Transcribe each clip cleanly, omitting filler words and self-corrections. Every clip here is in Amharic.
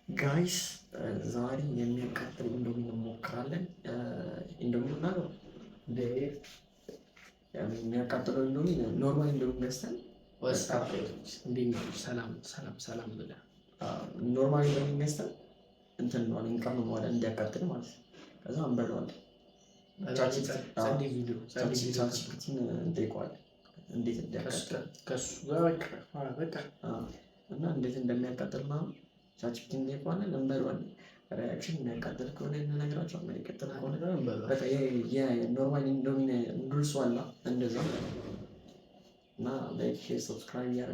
ጋይስ ዛሬ የሚያቃጥል ኢንዶሚ እንሞክራለን። ኢንዶሚ ነው የሚያቃጥለው ኢንዶሚ ኖርማል ኢንዶሚ ገዝተን ሰላም ብለህ ኖርማል ኢንዶሚ ገዝተን እንትን ነው እንቀመመዋለን እንዲያቃጥል ማለት ነው። ከዛ እንበለዋለን። ቻትጂፒቲን እንጠይቀዋለን እንዴት እንዲያቃጥል ከሱ ጋር በቃ እና እንዴት እንደሚያቃጥል ምናምን ቻትጂፒቲን እንጠይቀዋለን፣ እንበለዋለን። ሪያክሽን የሚያቃጥል ከሆነ እንነግራቸዋለን፣ የማይቀጥል ከሆነ በቃ የኖርማል ኢንዶሚ ኑድልስ ዋላ እንደዛ እና ላይክ ሼር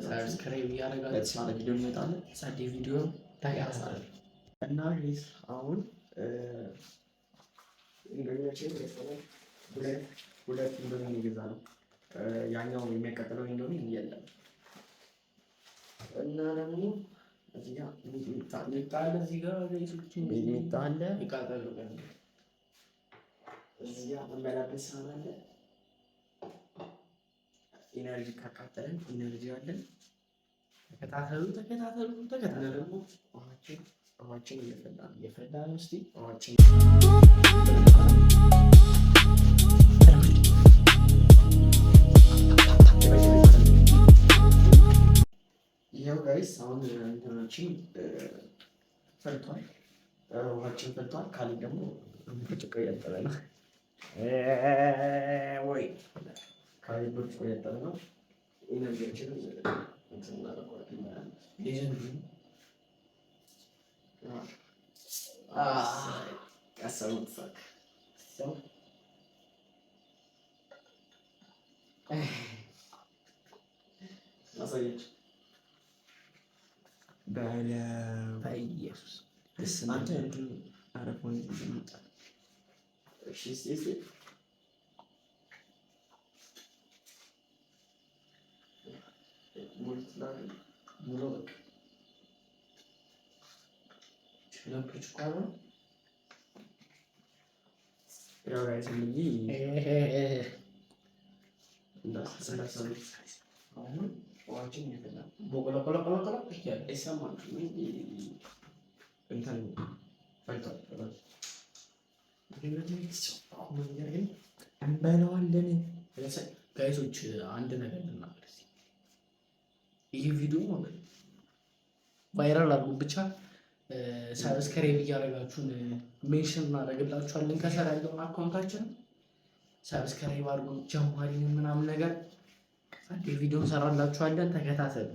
ሰብስክራይብ እያደረጋችሁ ቪዲዮ እንመጣለን። ጸዴ ቪዲዮ ታያሳል እና አሁን ኢንዶሚያችን ሁለት ኢንዶሚ የገዛ ነው። ያኛው የሚያቃጥለው ኢንዶሚ የለም እና ደግሞ እዚህ ጋር ሚጥሚጣ አለ፣ እዚህ ጋር ሚጥሚጣ አለ፣ እዚህ ጋር እንበላበት ሳህን አለ። ኢነርጂ ካቃጠለን ኢነርጂ አለን። ተከታተሉ። ደግሞ ውሃችን እየፈላ ነው። እስኪ ውሃችን ይኸው ጋይስ አሁን እንትናችን ፈልቷል፣ ውሃችን ፈልቷል። ካሊ ደግሞ ብርጭቆ እያጠበ ነው ወይ ካሊ ብርጭቆ እያጠበ ነው። ኢነርጂያችንን እንትን እናደርገዋለን። ቀሰሙት ሰው አሳያችሁ በኢየሱስ አንተ እንትን አረፎን ይመጣል። እሺ እሺ ሙሉ እንበላዋለን። ጋይሶች አንድ ነገር ልናገር፣ ይህ ቪዲዮ ቫይራል አድርጉ ብቻ። ሰብስክራይብ እያደረጋችሁን ሜንሽን እናደርግላችኋለን። ከሰራ ያለውን አካውንታችን ሰብስክራይብ አድርጉ። ጀማሪን ምናምን ነገር ቪዲዮ እንሰራላችኋለን። ተከታተሉ።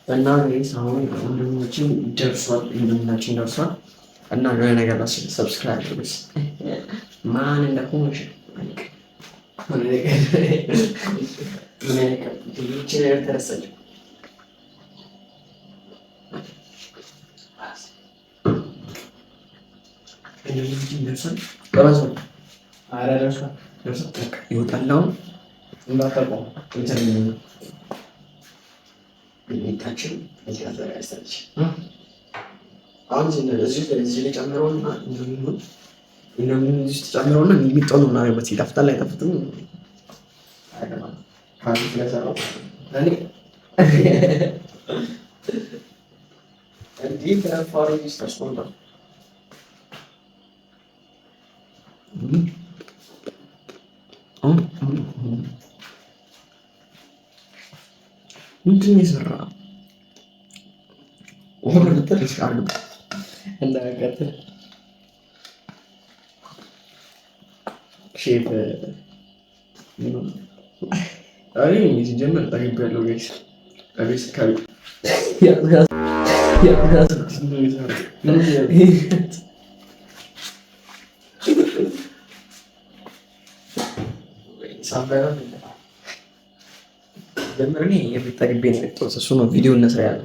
እና አሁን ወንድሞችን ደርሷል፣ ወንድሞችን ደርሷል። እና የሆነ ነገር ሰብስክራይብ አድርጉት ማን እንደሆነ ተረሳችው። ይወጣል አሁን እንዳታውቀው ቤታችን አሁን እዚህ ላይ ጨምረውና ውስጥ ጨምረውና የሚጠኑ ምናምን ይጣፍጣል አይጣፍጥም? ስለሰራው እንዲህ ከፋሩ ውስጥ ተስቆንቷል። ምንድን ነው የሰራ እንዳያቃጥል ሼፍ ሲጀመር ጠግብ ያለው ጋይስ ጀምር እኔ የቤት ጠግቤ ነው የጠውስ እሱ ነው ቪዲዮ እነስራ ያለ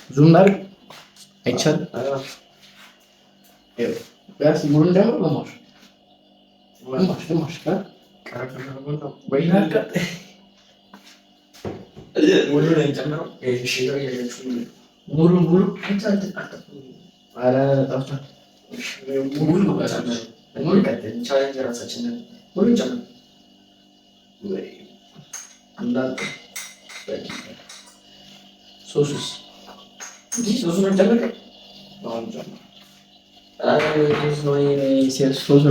ዙም ላድርግ አይቻልም። ቢያንስ ሙሉ እንዳይሆን ግማሽ ሙሉ ሶሱስ ሶሱን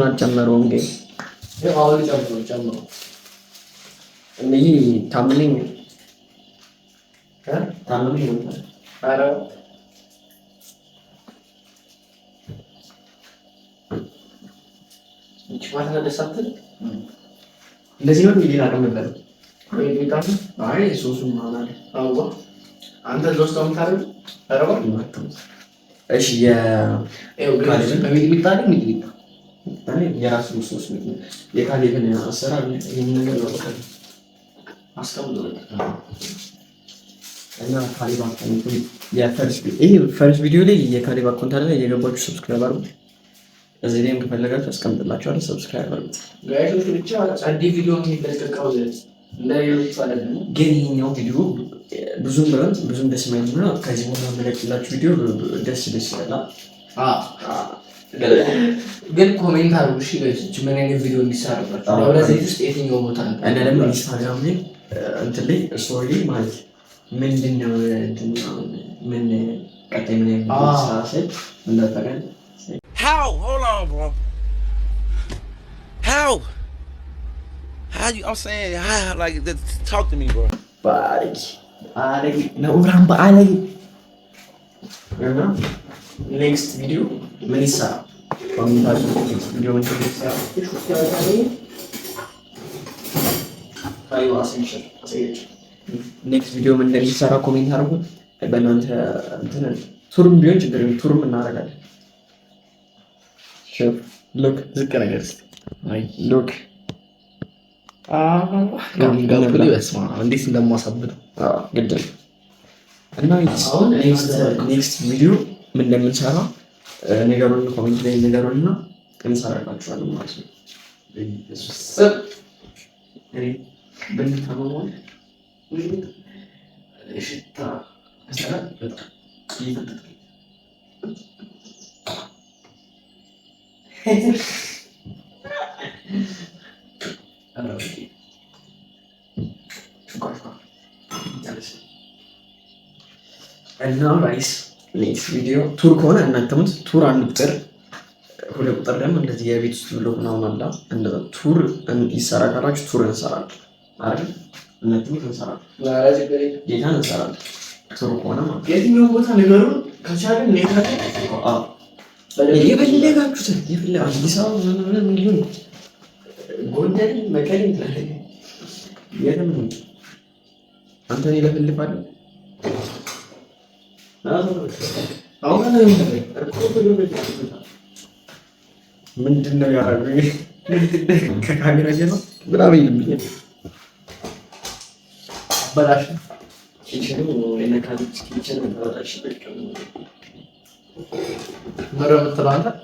አልጨመረውም። ግን ጨምሮ እነዚህ ታምልኝ እንደዚህ ነው። ሌላ ቀመበለ ሶሱን ማናለ አንተ ሎስት ምታደርግ ረባ እሺ የራሱ ሶስት የካሌብን አሰራር ይህን ነገር ነው አስቀምጦ እና ካሌብ ፈርስት ቪዲዮ ላይ የካሌብ አካውንት አለ። የገባችሁ ሰብስክራይብ አድርጉት። እዚህ ላይም ከፈለጋችሁ አስቀምጥላችኋለሁ። ሰብስክራይብ አድርጉት። ጋይሶች ብቻ ጸዴ ቪዲዮ የሚለቀቀው እንደሌሎቹ አይደለም። ግን ይሄኛው ቪዲዮ ብዙም ደስ የማይል ነው። ከዚህ በኋላ የምለቅላችሁ ቪዲዮ ደስ ይላል። ግን ኮሜንት አድርጉ እሺ ጋይሶች፣ ምን አይነት ቪዲዮ እንዲሰራላችሁ ለዚህ ውስጥ የትኛው ቦታ ነው እና ደግሞ ኢንስታግራም ላይ እንትን ላይ ስቶሪ ማለት ምንድነው ምን ቀጣይ ምን አይነት እንዳጠቃል How? Hold on, bro. How you? I'm saying, how? Like, talk to me, bro. Bye. Nauran baalay. Next video, Melissa. Next video, Melissa. Next video, Melissa. Comment አድርጉ። በእናንተ እንትን ቱርም ቢሆን ችግር የለም። ቱርም እናደርጋለን። ሎክ ዝቅ ነገር ሎክ እንዴት እንደማሳብደው ግድ ነው። እና ኔክስት ቪዲዮ ምን እንደምንሰራ ነገሩን ኮሜንት ላይ ነገሩን እና እንሰራላችኋለን ማለት ነው። ብንተማመን ሽታ በጣም እና ጋይስ ኔክስት ቪዲዮ ቱር ከሆነ እናንተሙት ቱር አንድ ቁጥር ሁለት ቁጥር ደግሞ እንደዚህ የቤት ውስጥ ብሎ ምናምን አላ እንደዛ ቱር ይሰራ ካላችሁ ቱር እንሰራለን አይደል? እናንተሙት እንሰራለን ጌታ እንሰራለን። ቱር ከሆነ ማለት የትኛው ቦታ ነገሩን ከቻለን ኔታችን የፈለጋችሁትን አዲስ አበባ ምንም ሊሆን ጎንደር መቀሌ የትም አንተን ይለፈልፋል። ምንድን ነው ያደረገው? ከካሜራ ጀርባ ምናምን ይልብኛል። በላሽ መረብ ትላለህ።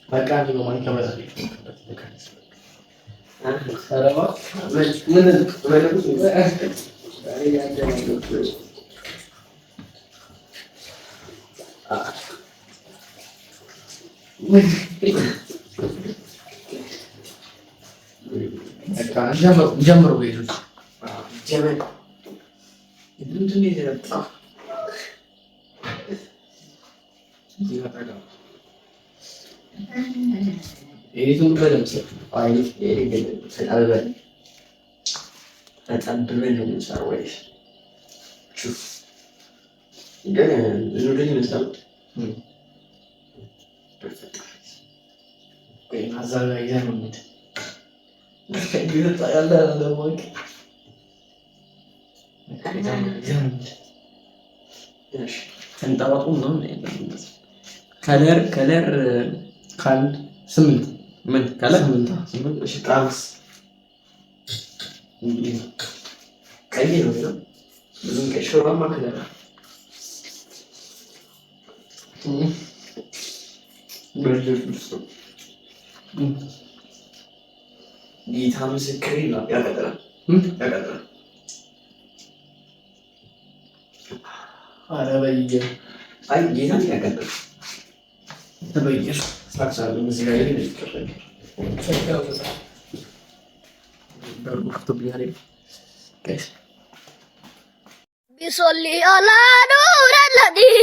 በቃ ነው ማንከ ጀምሩ ቤቶች ኤዲቱን በደምብ ተጠብበን ነው የምንሰራው ወይስ ግን ኑድል ይመስላል? ተንጠባጥቦ ምናምን ከለር ከአንድ 8 ምን ከለር 8 እሺ ጣምስ ቀይ ነው ነው ብዙም ቀይ ሾርባማ ከለር ጌታ ምስክሬ ነው። ያቀጥላል ያቀጥላል። ኧረ በይገርም አይ ጌታ ያቀጥላል። ተበየሽ ሳክሳሉ እዚህ ላይ ነው ይቀርላል። በሩፍቱ ቢያሪ ጋይስ بيصلي على نور الذي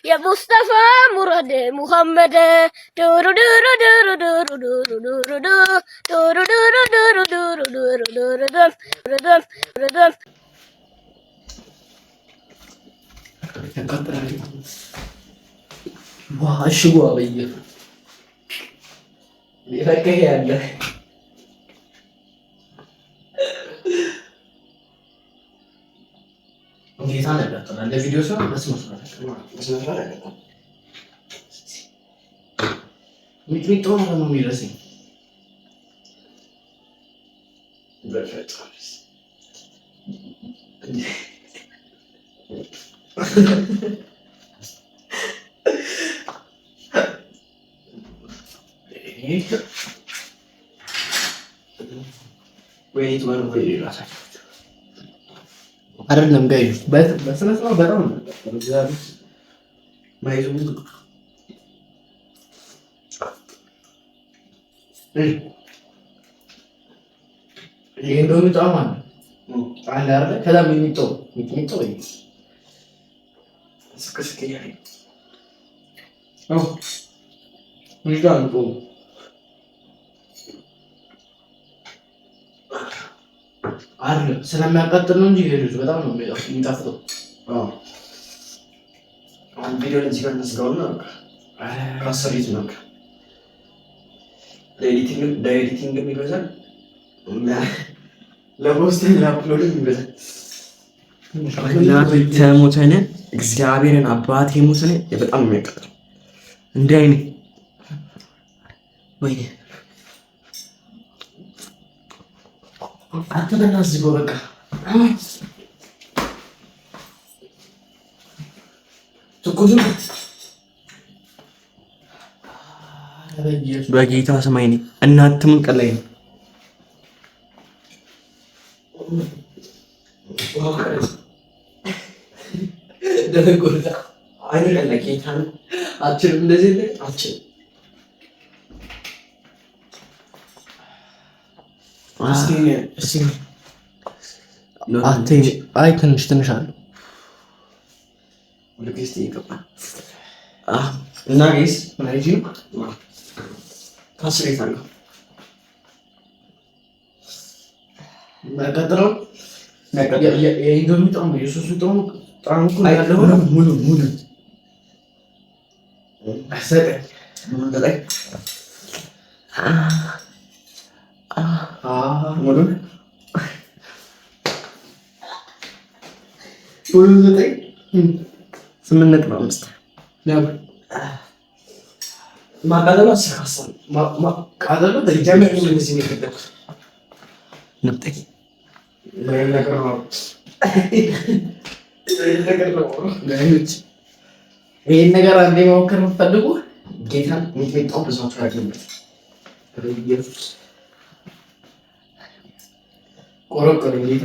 يا مصطفى مراد محمد دور دور دور دور دور دور دور دور دور دور دور دور دور دور ያቃጥላል። ዋ እሽጓ በየ ይፈከህ ያለ ጌታ ያቃጥላል። ለቪዲዮ ሰው መስመስራት ሚጥሚጦ ነው የሚረስኝ በፈጣሪስ ወይኔት ወር ወይ ራሳቸው አይደለም ጋይስ በስነ ስርዓት በጣም ነው እግዚአብሔር ማይዙ ይሄ እንደውም ጣማ ነው አለ አይደል? ከዛም የሚጠው ወይ ስክስክ ያለ አው ምንድን ነው አይደለም ስለሚያቃጥል ነው እንጂ ሄዱት በጣም ነው የሚጣፍጠው። አሁን ቪዲዮ ላይ ሲሆን መስጋውና ካሰሪት ነው ለኤዲቲንግ የሚበዛል ለፖስት ለአፕሎድ የሚበዛል ተሞተነ እግዚአብሔርን አባቴ ሞተነ በጣም የሚያቃጥለው እንደ አይኔ ወይኔ አትበላ እዚህ ጋር በቃ ትኩስ በጌታ ሰማይ ነኝ እናትም ቀላይ ነው ደረጎታ አይደለ ጌታ አችልም እንደዚህ ላይ አችልም አይ ትንሽ አለ ወለከስቲ ይገባል እና ጋይስ ማይጂ ካስሬት አለው ማቀጥለው የኢንዶሚ ጣም የሱሱ ጣም እኮ ያለው ሙሉ አሰቀ ተጠቅ ሙሉ ዘጠኝ 8.5 ማቃጠሉ አስካሳል ማቃጠሉ በጀመር ነው እንደዚህ ነው የፈለኩት ነጥቂ ነገር ነው ይሄን ነገር አንዴ መሞከር የምትፈልጉ ጌታን ሚጥሚጣው ብዙዎች ያገኙት ኢየሱስ ቆረቆረ ጌታ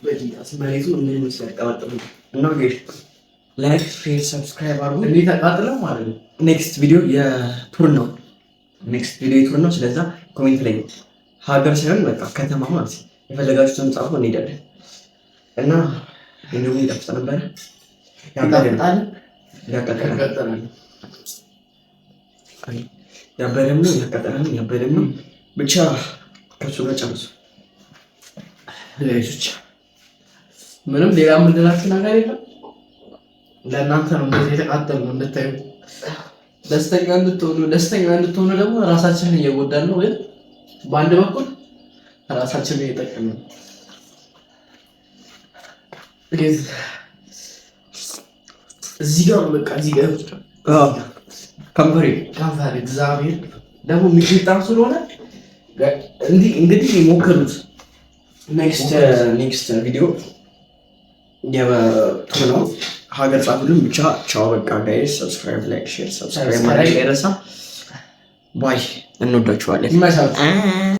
በዲያስ ማይዙ ምን መስራት ተቀጣጥሉ እና ጋይስ ላይክ ሼር ሰብስክራይብ አድርጉ። እንዴ ተቃጥለው ማለት ነው። ኔክስት ቪዲዮ የቱር ነው። ስለዛ ኮሜንት ላይ ሀገር ሳይሆን በቃ ከተማ ማለት ነው የፈለጋችሁትን ጻፉ፣ እንሄዳለን እና እንደው ይጣፍጥ ነበር ያበደም ነው ብቻ ከሱ ጋር ጨርሱ ለይሶች ምንም ሌላ ምንድናችሁ ነገር የለም። ለእናንተ ነው እንደዚህ የተቃጠሉ እንድታዩ ደስተኛ እንድትሆኑ ደግሞ ራሳችንን እየጎዳን ነው፣ ግን በአንድ በኩል ራሳችንን እየጠቀምን ነው። እዚህ ጋር በቃ እዚህ ጋር ከንፈሬ እግዚአብሔር ደግሞ ሚጣም ስለሆነ እንግዲህ የሞከሩት ኔክስት ቪዲዮ የቱር ነው። ሀገር ጻፉልን ብቻ። ቻው በቃ ጋይስ። ሰብስክራይብ ላይክ ሼር ሰብስክራይብ ማድረግ አይረሳ። ባይ። እንወዳችኋለን።